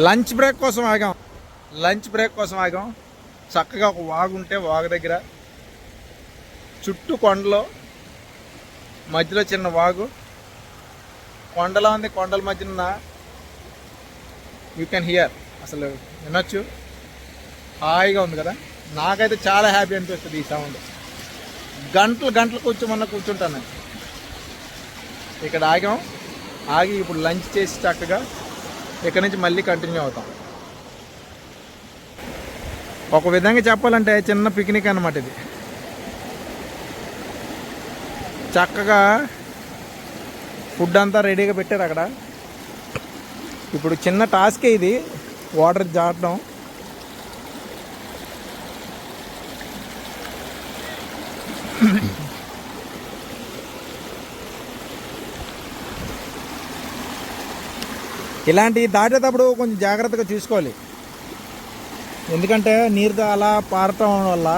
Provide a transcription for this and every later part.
Lunch break కోసం ఆగాం. చక్కగా ఒక వాగు ఉంటే వాగు దగ్గర చుట్టూ కొండలు, మధ్యలో చిన్న వాగు, కొండలా ఉంది. కొండల మధ్యన యూ కెన్ హియర్, అసలు వినొచ్చు. హాయిగా ఉంది కదా. నాకైతే చాలా హ్యాపీ అనిపిస్తుంది ఈ సౌండ్. గంటలు కూర్చుంటాను నేను. ఇక్కడ ఆగి ఇప్పుడు లంచ్ చేసి చక్కగా ఇక్కడ నుంచి మళ్ళీ కంటిన్యూ అవుతాం. ఒక విధంగా చెప్పాలంటే చిన్న పిక్నిక్ అన్నమాట ఇది. చక్కగా ఫుడ్ అంతా రెడీగా పెట్టారు అక్కడ. ఇప్పుడు చిన్న టాస్కే ఇది, వాటర్ జారడం. ఇలాంటివి దాటేటప్పుడు కొంచెం జాగ్రత్తగా చూసుకోవాలి, ఎందుకంటే నీరు అలా పారటం వల్ల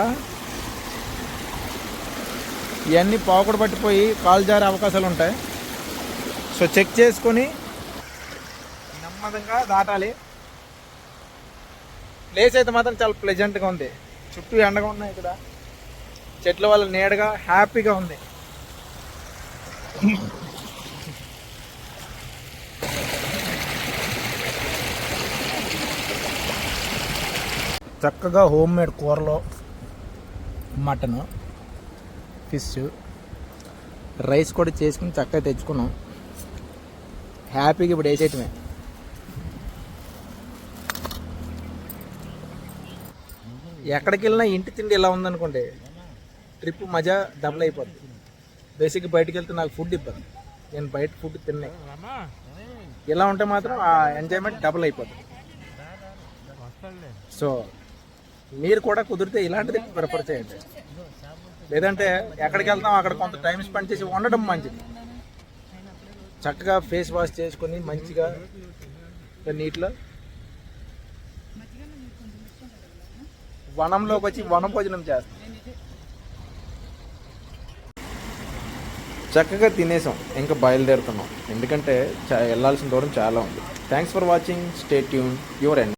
ఇవన్నీ పాకుడు పట్టిపోయి కాలు జారే అవకాశాలు ఉంటాయి. సో చెక్ చేసుకొని నెమ్మదిగా దాటాలి. ప్లేస్ అయితే మాత్రం చాలా ప్లెజెంట్గా ఉంది. చుట్టూ ఎండగా ఉన్నాయి, ఇక్కడ చెట్ల వల్ల నీడగా హ్యాపీగా ఉంది. చక్కగా హోమ్ మేడ్ కూరలో మటన్, ఫిష్, రైస్ కూడా చేసుకుని చక్కగా తెచ్చుకున్నాం. హ్యాపీగా ఇప్పుడు వేసేయటమే. ఎక్కడికి వెళ్ళినా ఇంటి తిండి ఇలా ఉందనుకోండి, ట్రిప్ మజా డబుల్ అయిపోద్ది. బేసిక్గా బయటికి వెళ్తే నాకు ఫుడ్ ఇబ్బంది, నేను బయట ఫుడ్ తిన్నా. ఇలా ఉంటే మాత్రం ఆ ఎంజాయ్మెంట్ డబుల్ అయిపోద్ది. సో మీరు కూడా కుదిరితే ఇలాంటిది ప్రిఫర్ చేయండి. లేదంటే ఎక్కడికి వెళ్తాం అక్కడ కొంత టైం స్పెండ్ చేసి ఉండడం మంచిది. చక్కగా ఫేస్ వాష్ చేసుకొని మంచిగా నీటిలో వనంలోకి వచ్చి వనభోజనం చేస్తాం. చక్కగా తినేసాం, ఇంకా బయలుదేరుతున్నాం. ఎందుకంటే వెళ్ళాల్సిన దూరం చాలా ఉంది. Thanks for watching. Stay tune. Your end.